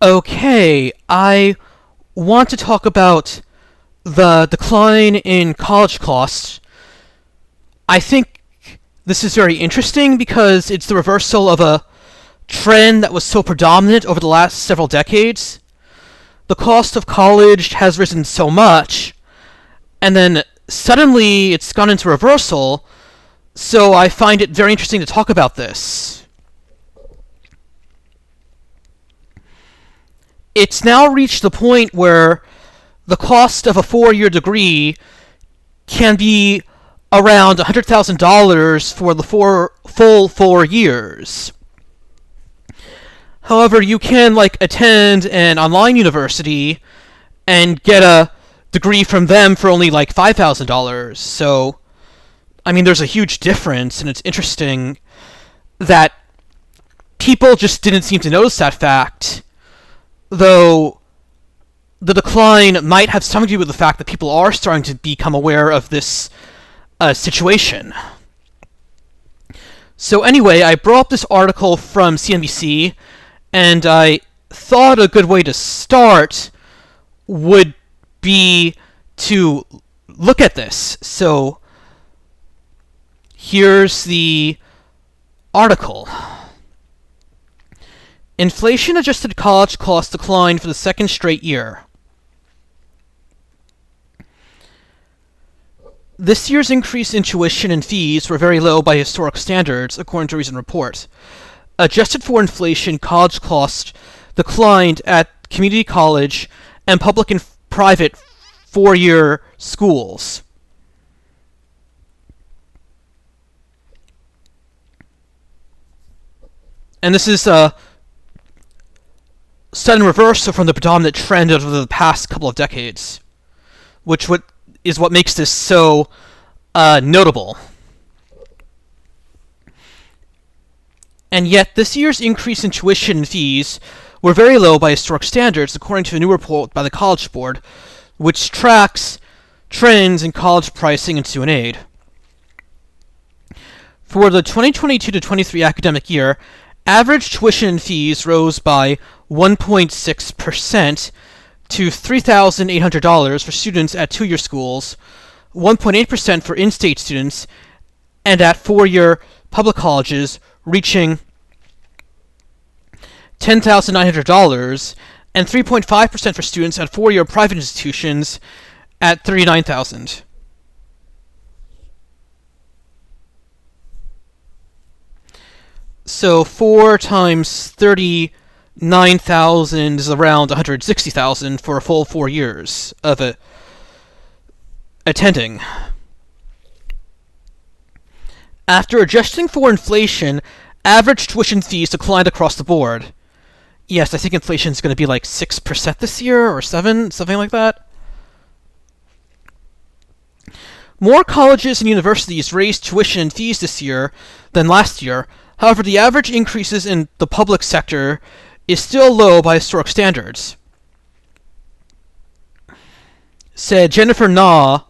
Okay, I want to talk about the decline in college costs. I think this is very interesting because it's the reversal of a trend that was so predominant over the last several decades. The cost of college has risen so much, and then suddenly it's gone into reversal, so I find it very interesting to talk about this. It's now reached the point where the cost of a 4-year degree can be around $100,000 for the full 4 years. However, you can attend an online university and get a degree from them for only $5,000. So, there's a huge difference, and it's interesting that people just didn't seem to notice that fact, though the decline might have something to do with the fact that people are starting to become aware of this situation. So anyway, I brought up this article from CNBC, and I thought a good way to start would be to look at this. So here's the article. Inflation-adjusted college costs declined for the second straight year. This year's increase in tuition and fees were very low by historic standards, according to a recent report. Adjusted for inflation, college costs declined at community college and public and private 4-year schools. And this is a sudden reversal from the predominant trend over the past couple of decades, which is what makes this so notable. And yet, this year's increase in tuition and fees were very low by historic standards, according to a new report by the College Board, which tracks trends in college pricing and student aid. For the 2022 to 23 academic year, average tuition and fees rose by 1.6% to $3,800 for students at 2-year schools, 1.8% for in-state students, and at 4-year public colleges, reaching $10,900, and 3.5% for students at 4-year private institutions at $39,000. So 4 times 39,000 is around 160,000 for a full 4 years of attending. After adjusting for inflation, average tuition fees declined across the board. Yes, I think inflation is going to be 6% this year, or 7%, something like that. More colleges and universities raised tuition and fees this year than last year. However, the average increases in the public sector is still low by historic standards, said Jennifer Na,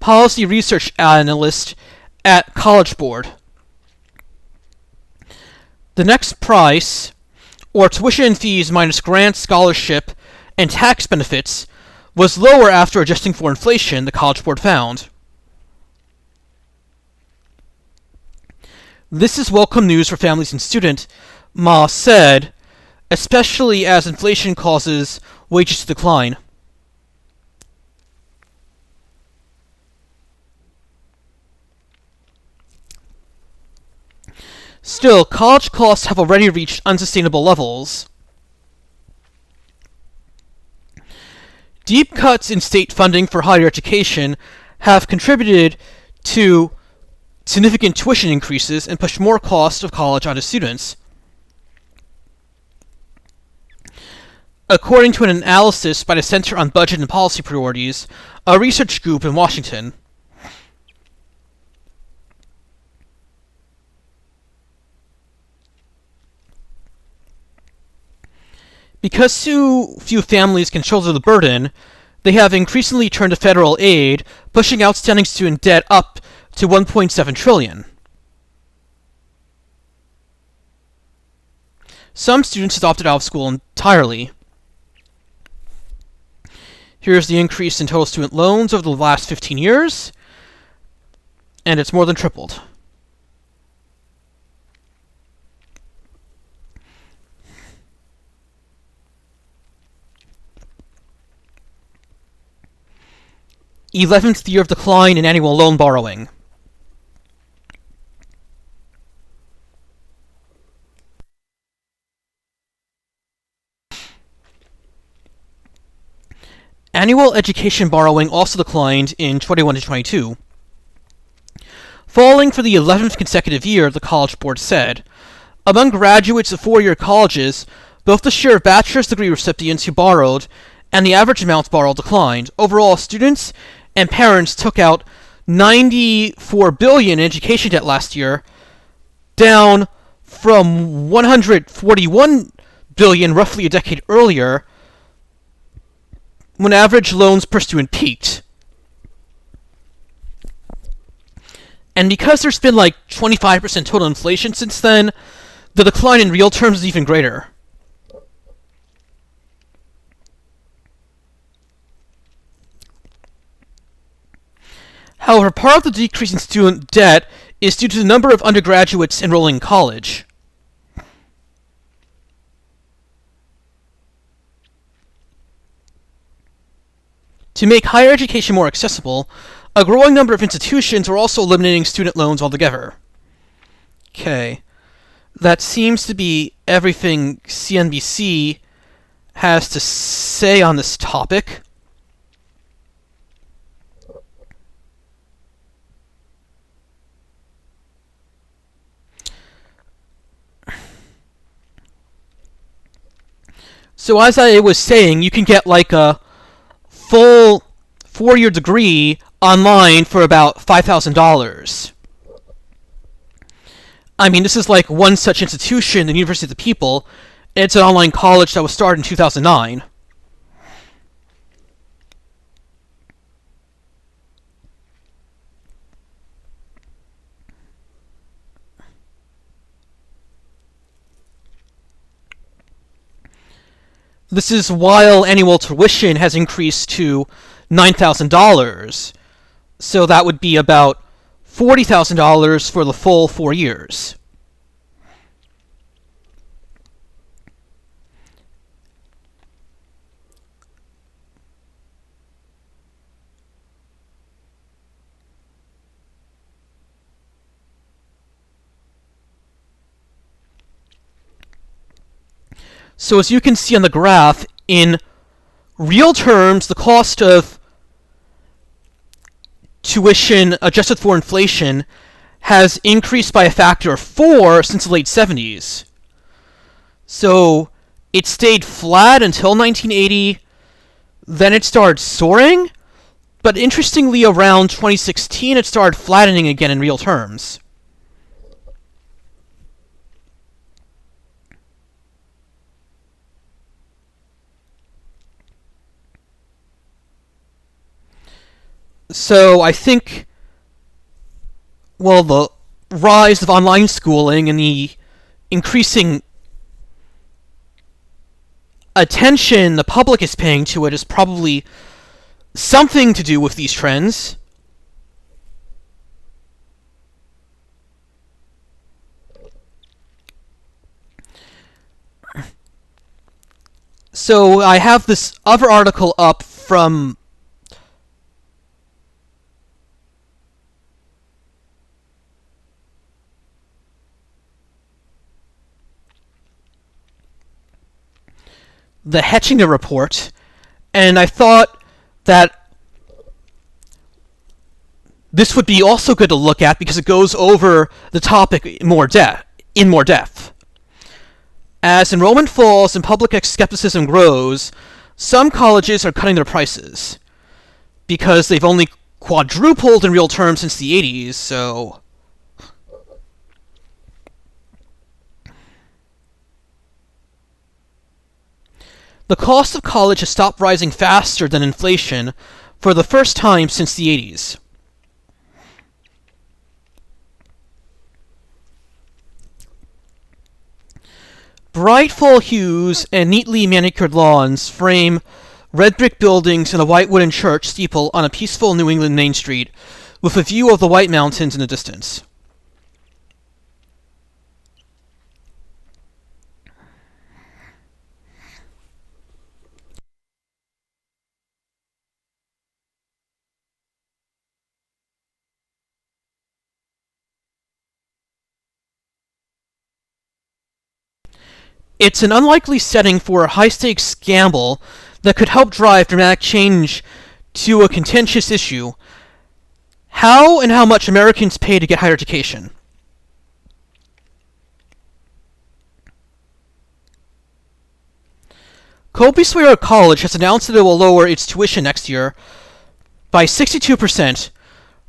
policy research analyst at College Board. The next price, or tuition and fees minus grant, scholarship, and tax benefits, was lower after adjusting for inflation, the College Board found. This is welcome news for families and students, Ma said, especially as inflation causes wages to decline. Still, college costs have already reached unsustainable levels. Deep cuts in state funding for higher education have contributed to significant tuition increases and pushed more cost of college onto students. According to an analysis by the Center on Budget and Policy Priorities, a research group in Washington. Because so few families can shoulder the burden, they have increasingly turned to federal aid, pushing outstanding student debt up to $1.7 trillion. Some students have opted out of school entirely. Here's the increase in total student loans over the last 15 years, and it's more than tripled. th year of decline in annual loan borrowing. Annual education borrowing also declined in 21 to 22. Falling for the 11th consecutive year, the College Board said, among graduates of four-year colleges, both the share of bachelor's degree recipients who borrowed and the average amount borrowed declined. Overall, students and parents took out $94 billion in education debt last year, down from $141 billion roughly a decade earlier, when average loans per student peaked. And because there's been like 25% total inflation since then, the decline in real terms is even greater. However, part of the decrease in student debt is due to the number of undergraduates enrolling in college. To make higher education more accessible, a growing number of institutions are also eliminating student loans altogether. Okay. That seems to be everything CNBC has to say on this topic. So as I was saying, you can get like a full four-year degree online for about $5,000. I mean, this is like one such institution, the University of the People. It's an online college that was started in 2009. This is while annual tuition has increased to $9,000. So that would be about $40,000 for the full 4 years. So as you can see on the graph, in real terms, the cost of tuition adjusted for inflation has increased by a factor of 4 since the late 70s. So it stayed flat until 1980, then it started soaring, but interestingly around 2016 it started flattening again in real terms. So I think, well, the rise of online schooling and the increasing attention the public is paying to it is probably something to do with these trends. So I have this other article up from the Hetchinger Report, and I thought that this would be also good to look at because it goes over the topic in more depth. As enrollment falls and public skepticism grows, some colleges are cutting their prices because they've only quadrupled in real terms since the 80s, so the cost of college has stopped rising faster than inflation for the first time since the 80s. Bright fall hues and neatly manicured lawns frame red brick buildings and a white wooden church steeple on a peaceful New England Main Street, with a view of the White Mountains in the distance. It's an unlikely setting for a high-stakes gamble that could help drive dramatic change to a contentious issue: how and how much Americans pay to get higher education. Colby Sawyer College has announced that it will lower its tuition next year by 62%,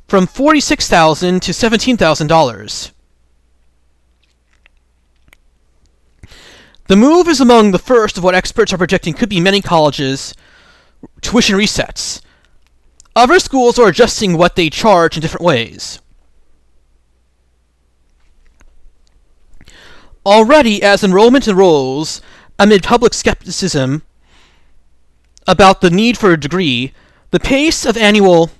from $46,000 to $17,000. The move is among the first of what experts are predicting could be many colleges' tuition resets. Other schools are adjusting what they charge in different ways. Already, as enrollment rose amid public skepticism about the need for a degree, the pace of annual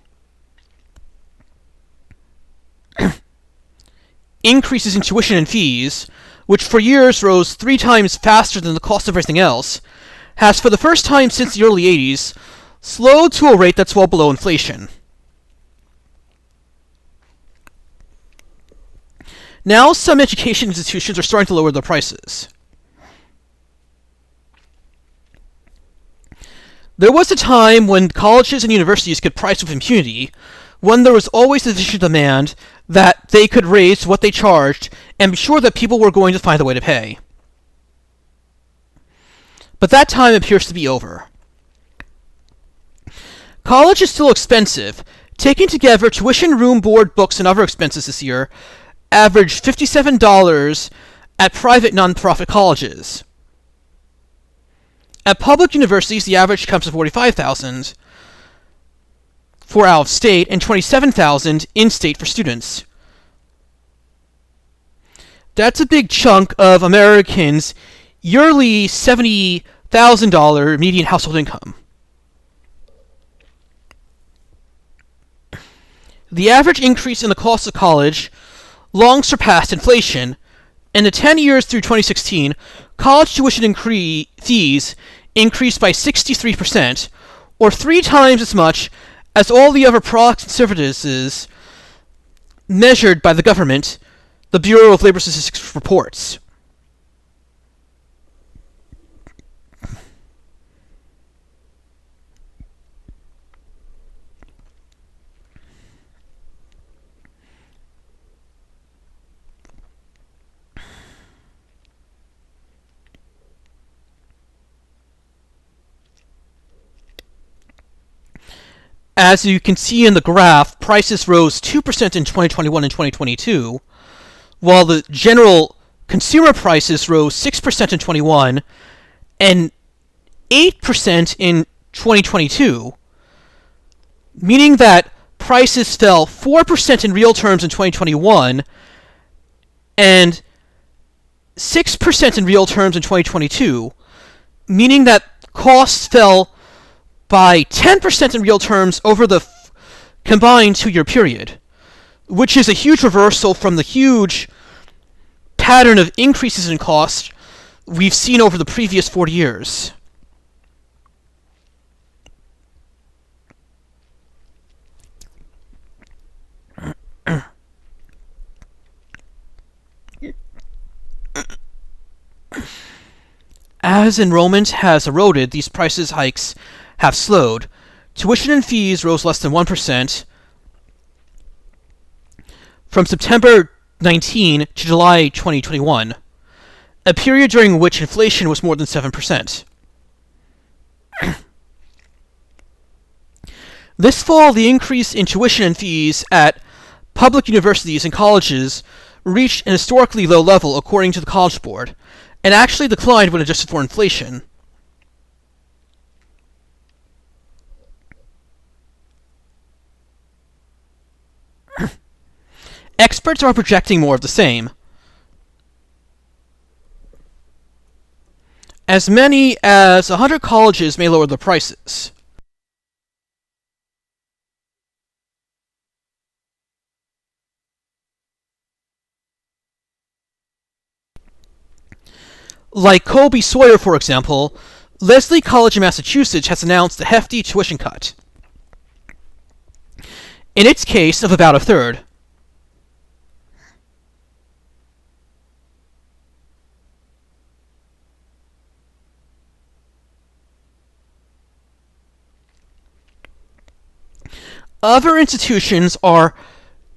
increases in tuition and fees, which for years rose 3 times faster than the cost of everything else, has for the first time since the early 80s slowed to a rate that's well below inflation. Now some education institutions are starting to lower their prices. There was a time when colleges and universities could price with impunity, when there was always sufficient demand that they could raise what they charged and be sure that people were going to find a way to pay. But that time appears to be over. College is still expensive. Taking together tuition, room, board, books, and other expenses this year averaged $57 at private nonprofit colleges. At public universities, the average comes to $45,000 for out-of-state and $27,000 in-state for students. That's a big chunk of Americans' yearly $70,000 median household income. The average increase in the cost of college long surpassed inflation. In the 10 years through 2016, college tuition fees increased by 63%, or 3 times as much as all the other products and services measured by the government, the Bureau of Labor Statistics reports. As you can see in the graph, prices rose 2% in 2021 and 2022, while the general consumer prices rose 6% in 21 and 8% in 2022, meaning that prices fell 4% in real terms in 2021 and 6% in real terms in 2022, meaning that costs fell by 10% in real terms over the combined 2-year period, which is a huge reversal from the huge pattern of increases in cost we've seen over the previous 40 years. As enrollment has eroded, these price hikes have slowed. Tuition and fees rose less than 1% from September 19 to July 2021, a period during which inflation was more than 7%. This fall, the increase in tuition and fees at public universities and colleges reached an historically low level, according to the College Board, and actually declined when adjusted for inflation. Experts are projecting more of the same. As many as 100 colleges may lower their prices. Like Colby Sawyer, for example, Lesley College in Massachusetts has announced a hefty tuition cut. In its case, of about a third. Other institutions are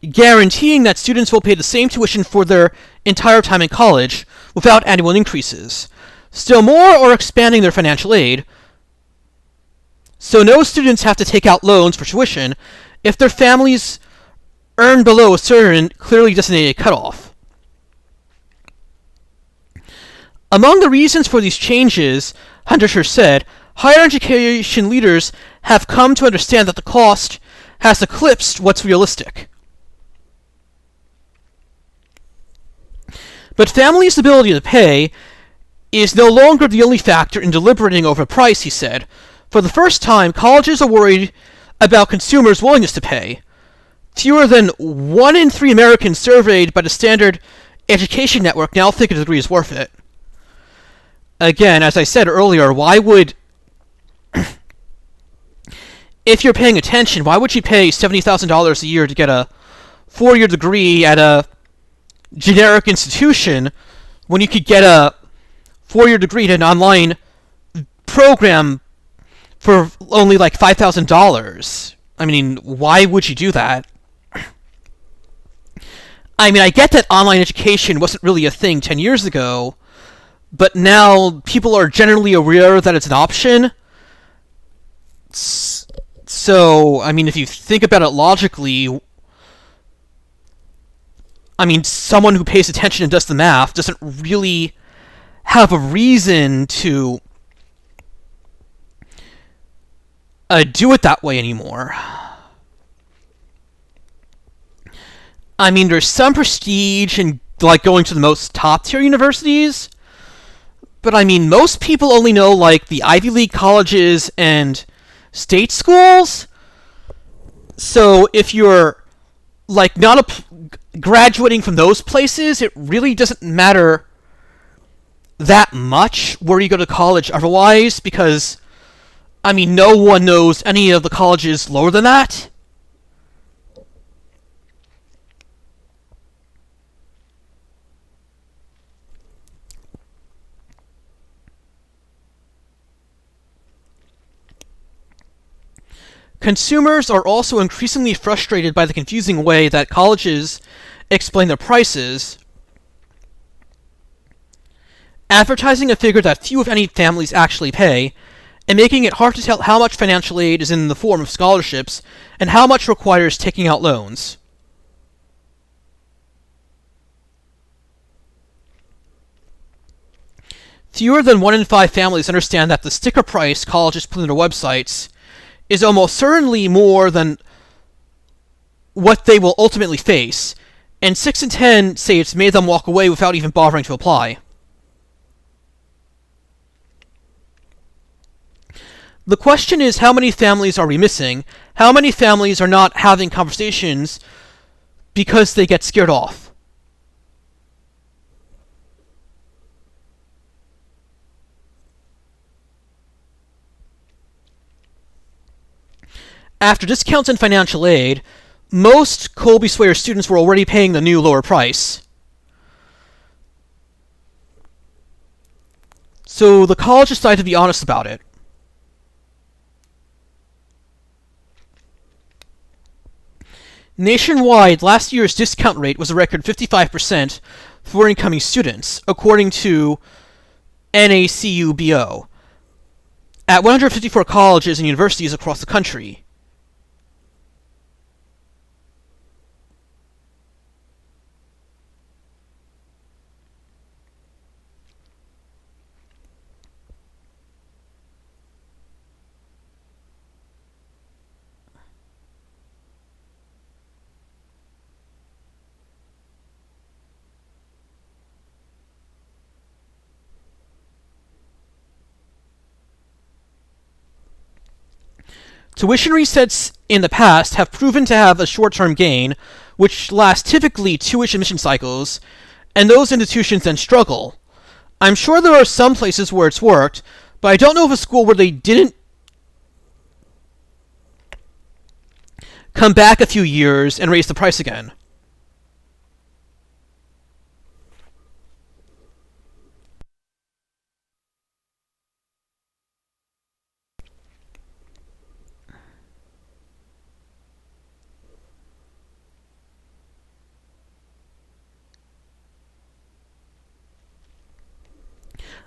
guaranteeing that students will pay the same tuition for their entire time in college without annual increases. Still more are expanding their financial aid, so no students have to take out loans for tuition if their families earn below a certain clearly designated cutoff. Among the reasons for these changes, Hunter said, higher education leaders have come to understand that the cost has eclipsed what's realistic. But families' ability to pay is no longer the only factor in deliberating over price, he said. For the first time, colleges are worried about consumers' willingness to pay. Fewer than 1 in 3 Americans surveyed by the Standard Education Network now think a degree is worth it. Again, as I said earlier, why would... if you're paying attention, why would you pay $70,000 a year to get a 4-year degree at a generic institution when you could get a 4-year degree at an online program for only like $5,000? I mean, why would you do that? I mean, I get that online education wasn't really a thing 10 years ago, but now people are generally aware that it's an option. So, I mean, if you think about it logically, I mean, someone who pays attention and does the math doesn't really have a reason to do it that way anymore. I mean, there's some prestige in like going to the most top-tier universities, but I mean, most people only know like the Ivy League colleges and state schools. So if you're like not graduating from those places, it really doesn't matter that much where you go to college otherwise, because I mean, no one knows any of the colleges lower than that. Consumers are also increasingly frustrated by the confusing way that colleges explain their prices, advertising a figure that few, if any, families actually pay, and making it hard to tell how much financial aid is in the form of scholarships and how much requires taking out loans. Fewer than 1 in 5 families understand that the sticker price colleges put on their websites is almost certainly more than what they will ultimately face, and 6 in 10 say it's made them walk away without even bothering to apply. The question is, how many families are we missing? How many families are not having conversations because they get scared off? After discounts and financial aid, most Colby Sawyer students were already paying the new lower price. So the college decided to be honest about it. Nationwide, last year's discount rate was a record 55% for incoming students, according to NACUBO, at 154 colleges and universities across the country. Tuition resets in the past have proven to have a short-term gain, which lasts typically 2-ish admission cycles, and those institutions then struggle. I'm sure there are some places where it's worked, but I don't know of a school where they didn't come back a few years and raise the price again.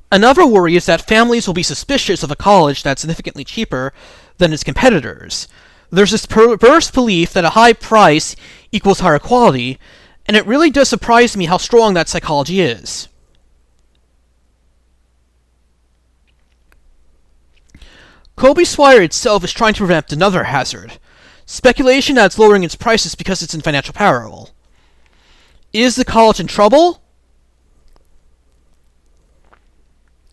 Another worry is that families will be suspicious of a college that's significantly cheaper than its competitors. There's this perverse belief that a high price equals higher quality, and it really does surprise me how strong that psychology is. Colby Swire itself is trying to prevent another hazard: speculation that it's lowering its prices because it's in financial peril. Is the college in trouble?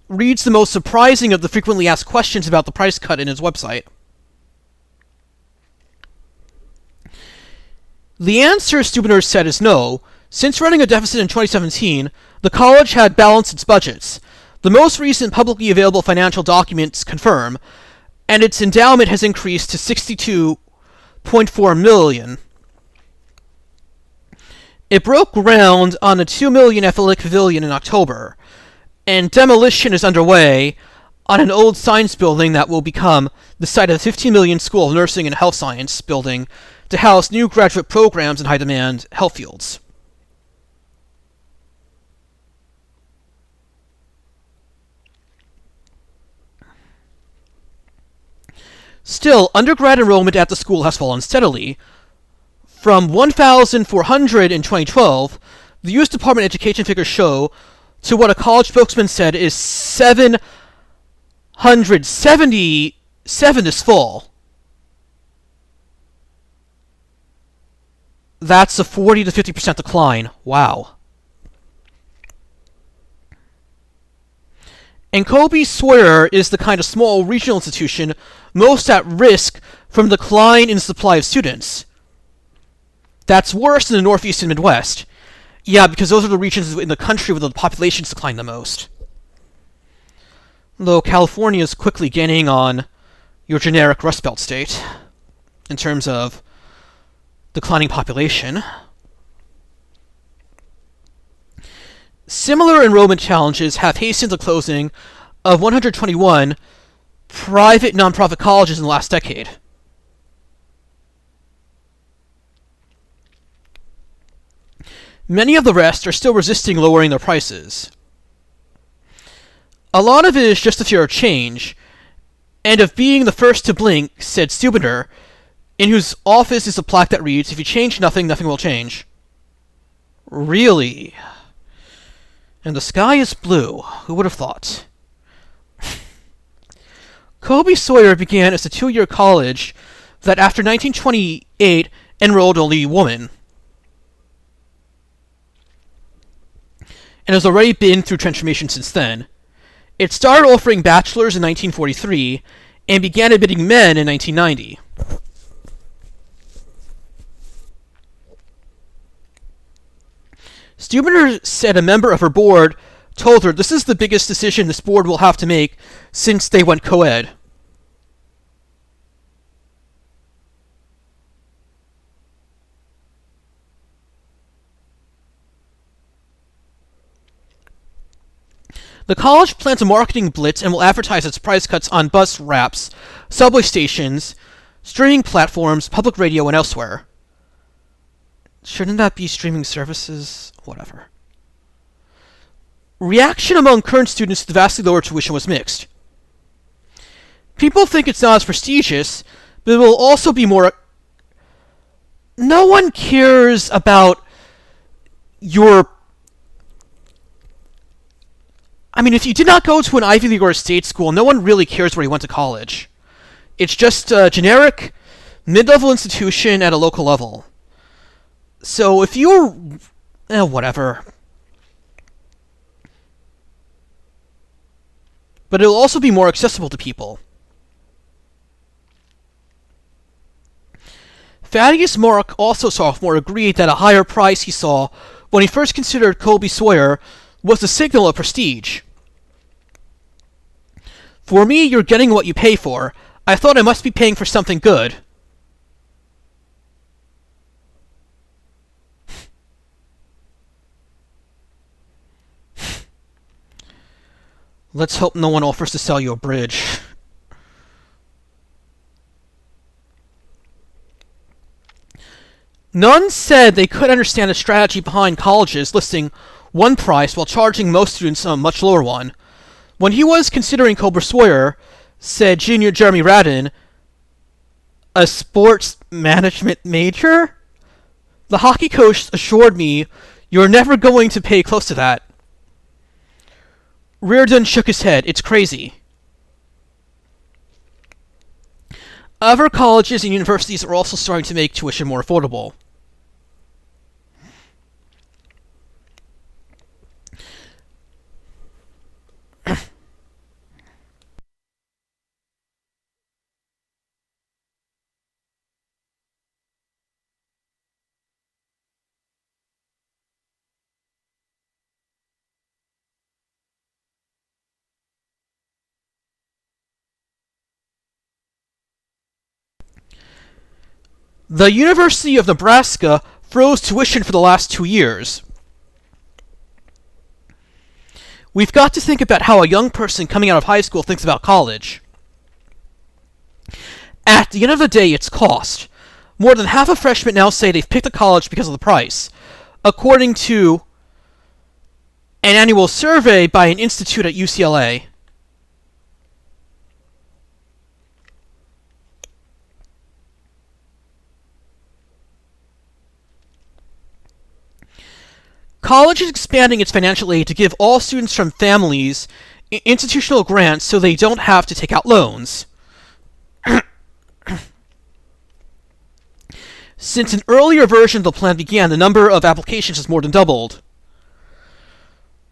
Reads the most surprising of the frequently asked questions about the price cut in his website. The answer, Stubiner said, is no. Since running a deficit in 2017, the college had balanced its budgets. The most recent publicly available financial documents confirm, and its endowment has increased to $62.4 million. It broke ground on a $2 million athletic pavilion in October, and demolition is underway on an old science building that will become the site of the $15 million School of Nursing and Health Science building to house new graduate programs in high-demand health fields. Still, undergrad enrollment at the school has fallen steadily. From 1,400 in 2012, the U.S. Department of Education figures show, to what a college spokesman said is 777 this fall. That's a 40 to 50% decline. Wow. And Colby Sawyer is the kind of small regional institution most at risk from decline in the supply of students. That's worse than the Northeast and Midwest. Yeah, because those are the regions in the country where the populations decline the most. Though California is quickly gaining on your generic Rust Belt state in terms of declining population. Similar enrollment challenges have hastened the closing of 121 private nonprofit colleges in the last decade. Many of the rest are still resisting lowering their prices. A lot of it is just the fear of change, and of being the first to blink, said Stubiner, in whose office is a plaque that reads, "If you change nothing, nothing will change." Really? And the sky is blue. Who would have thought? Colby Sawyer began as a 2-year college that after 1928 enrolled only women, and has already been through transformation since then. It started offering bachelors in 1943 and began admitting men in 1990. Stubiner said a member of her board told her this is the biggest decision this board will have to make since they went co-ed. The college plans a marketing blitz and will advertise its price cuts on bus wraps, subway stations, streaming platforms, public radio, and elsewhere. Shouldn't that be streaming services? Whatever. Reaction among current students to the vastly lower tuition was mixed. People think it's not as prestigious, but it will also be more... No one cares about your... I mean, if you did not go to an Ivy League or a state school, no one really cares where you went to college. It's just a generic, mid-level institution at a local level. So if you're... whatever. But it'll also be more accessible to people. Thaddeus Mark, also a sophomore, agreed that a higher price he saw when he first considered Colby Sawyer was the signal of prestige. For me, you're getting what you pay for. I thought I must be paying for something good. Let's hope no one offers to sell you a bridge. None said they could understand the strategy behind colleges listing one price while charging most students a much lower one. When he was considering Colby Sawyer, said junior Jeremy Radin, a sports management major? The hockey coach assured me, you're never going to pay close to that. Reardon shook his head. It's crazy. Other colleges and universities are also starting to make tuition more affordable. The University of Nebraska froze tuition for the last 2 years. We've got to think about how a young person coming out of high school thinks about college. At the end of the day, it's cost. More than half of freshmen now say they've picked a college because of the price, according to an annual survey by an institute at UCLA. College is expanding its financial aid to give all students from families institutional grants so they don't have to take out loans. Since an earlier version of the plan began, the number of applications has more than doubled.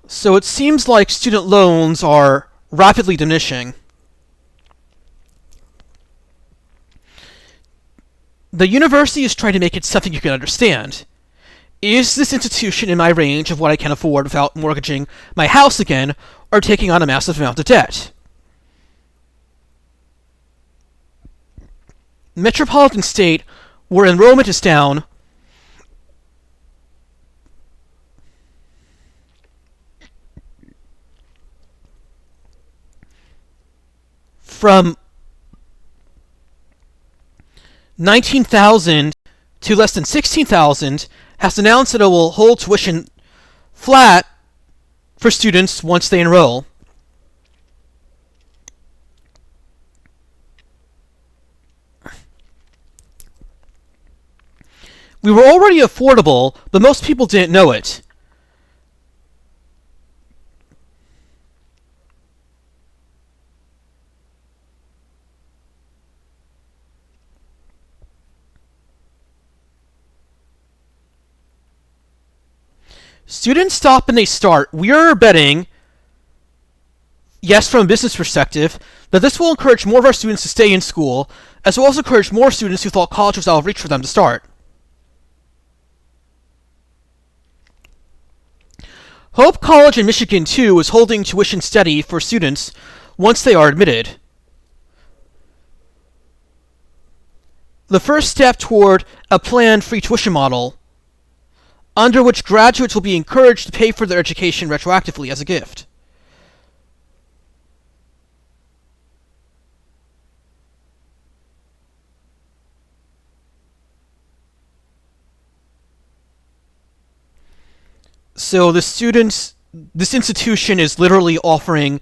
So it seems like student loans are rapidly diminishing. The university is trying to make it something you can understand. Is this institution in my range of what I can afford without mortgaging my house again or taking on a massive amount of debt? Metropolitan State, where enrollment is down from 19,000 to less than 16,000, has announced that it will hold tuition flat for students once they enroll. We were already affordable, but most people didn't know it. Students stop and they start. We are betting, yes, from a business perspective, that this will encourage more of our students to stay in school, as well as encourage more students who thought college was out of reach for them to start. Hope College in Michigan, too, is holding tuition steady for students once they are admitted. The first step toward a planned free tuition model, under which graduates will be encouraged to pay for their education retroactively as a gift. So this institution is literally offering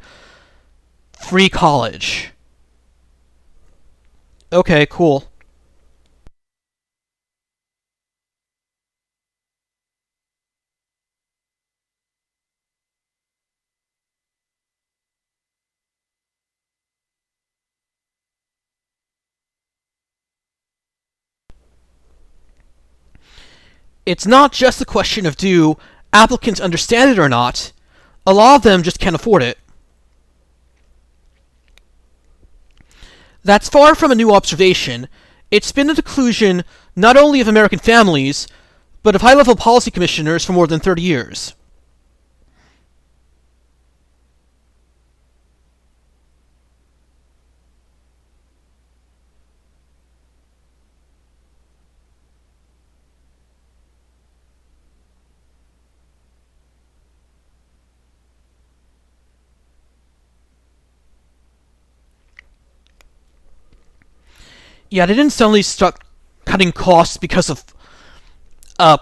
free college. Okay, cool. It's not just a question of do applicants understand it or not. A lot of them just can't afford it. That's far from a new observation. It's been the conclusion not only of American families, but of high-level policy commissioners for more than 30 years. Yeah, they didn't suddenly start cutting costs because of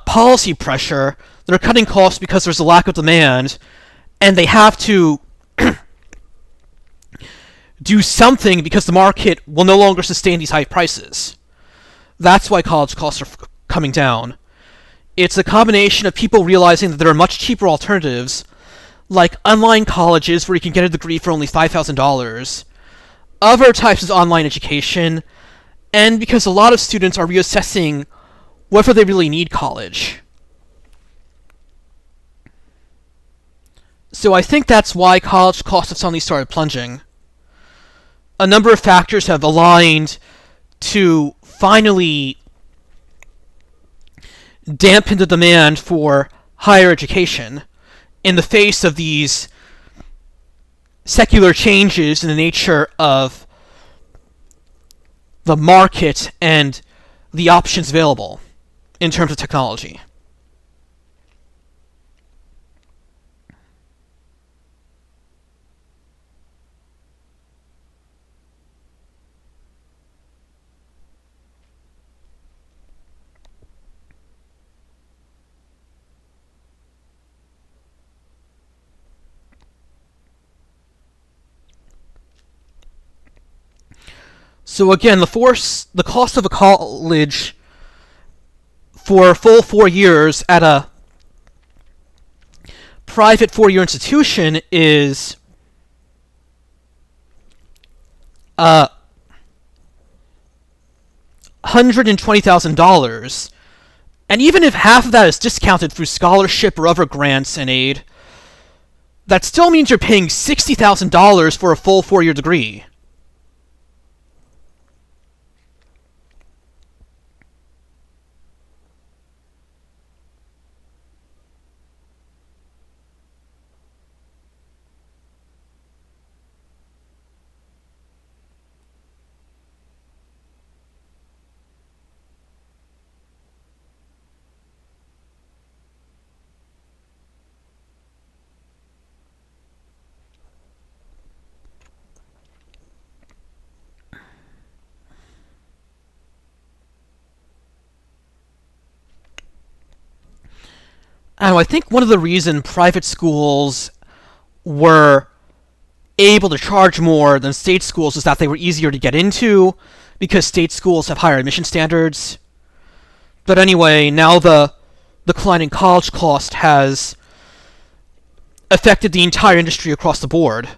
policy pressure. They're cutting costs because there's a lack of demand, and they have to do something because the market will no longer sustain these high prices. That's why college costs are coming down. It's a combination of people realizing that there are much cheaper alternatives, like online colleges where you can get a degree for only $5,000, other types of online education, and because a lot of students are reassessing whether they really need college. So I think that's why college costs have suddenly started plunging. A number of factors have aligned to finally dampen the demand for higher education in the face of these secular changes in the nature of the market and the options available in terms of technology. So again, the cost of a college for a full 4 years at a private 4-year institution is $120,000. And even if half of that is discounted through scholarship or other grants and aid, that still means you're paying $60,000 for a full 4-year degree. I think one of the reasons private schools were able to charge more than state schools is that they were easier to get into, because state schools have higher admission standards. But anyway, now the decline in college cost has affected the entire industry across the board.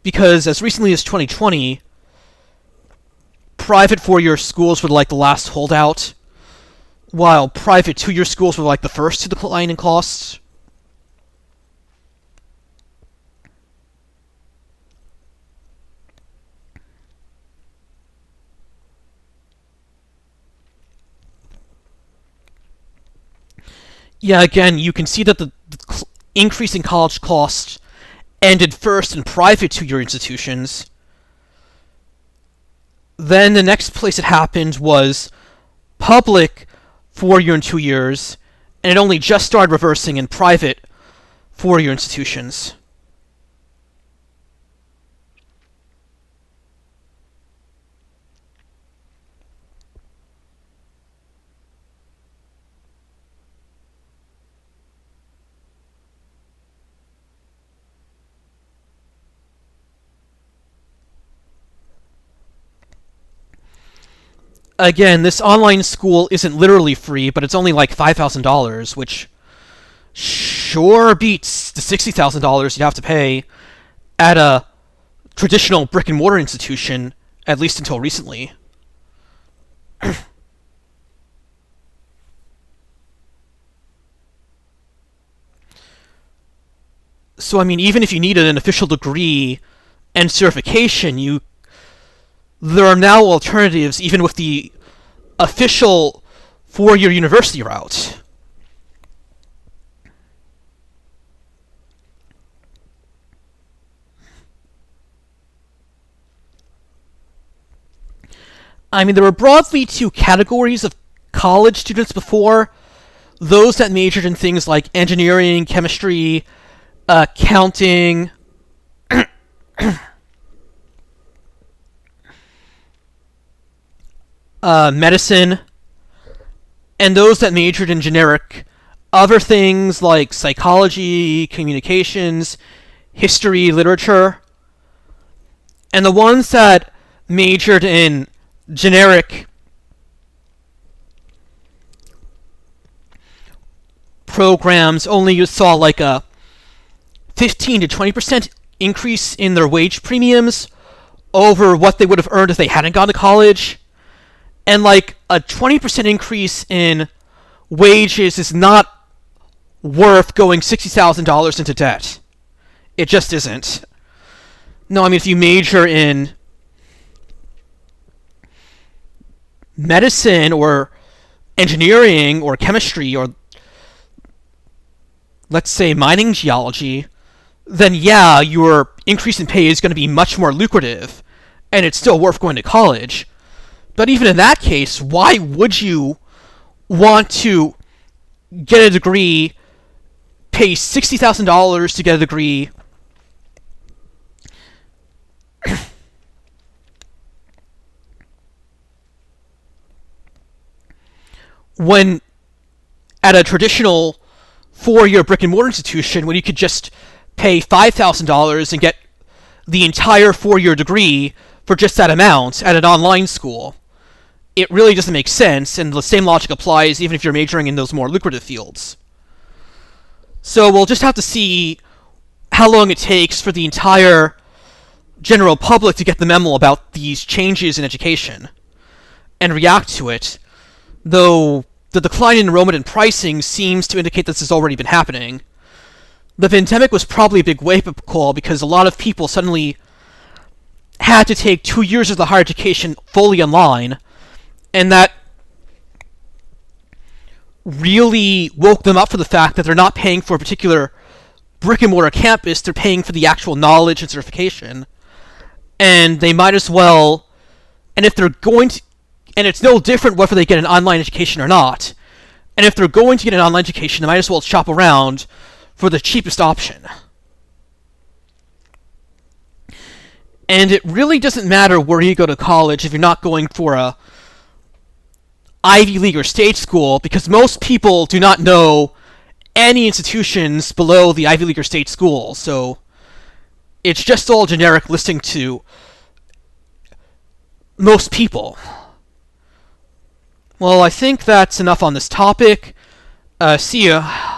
Because as recently as 2020, private 4-year schools were like the last holdout, while private 2-year schools were like the first to decline in costs. Yeah, again, you can see that the increase in college costs ended first in private 2-year institutions. Then the next place it happened was public 4-year and 2 years, and it only just started reversing in private 4-year institutions. Again, this online school isn't literally free, but it's only like $5,000, which sure beats the $60,000 you'd have to pay at a traditional brick-and-mortar institution, at least until recently. So, I mean, even if you needed an official degree and certification, you there are now alternatives even with the official four-year university route. I mean, there were broadly two categories of college students before: those that majored in things like engineering, chemistry, accounting, medicine, and those that majored in generic other things like psychology, communications, history, literature. And the ones that majored in generic programs only saw like a 15 to 20% increase in their wage premiums over what they would have earned if they hadn't gone to college. And like a 20% increase in wages is not worth going $60,000 into debt. It just isn't. No, I mean, if you major in medicine or engineering or chemistry or, let's say, mining geology, then yeah, your increase in pay is going to be much more lucrative, and it's still worth going to college. But even in that case, why would you want to get a degree, pay $60,000 to get a degree, when at a traditional four-year brick-and-mortar institution, when you could just pay $5,000 and get the entire four-year degree for just that amount at an online school? It really doesn't make sense, and the same logic applies even if you're majoring in those more lucrative fields. So we'll just have to see how long it takes for the entire general public to get the memo about these changes in education and react to it, though the decline in enrollment and pricing seems to indicate this has already been happening. The pandemic was probably a big wake-up call because a lot of people suddenly had to take 2 years of the higher education fully online, and that really woke them up for the fact that they're not paying for a particular brick-and-mortar campus, they're paying for the actual knowledge and certification. And they might as well, and if they're going to, and it's no different whether they get an online education or not, and if they're going to get an online education, they might as well shop around for the cheapest option. And it really doesn't matter where you go to college if you're not going for a Ivy League or state school, because most people do not know any institutions below the Ivy League or state school, so it's just all generic listing to most people. Well, I think that's enough on this topic. See ya.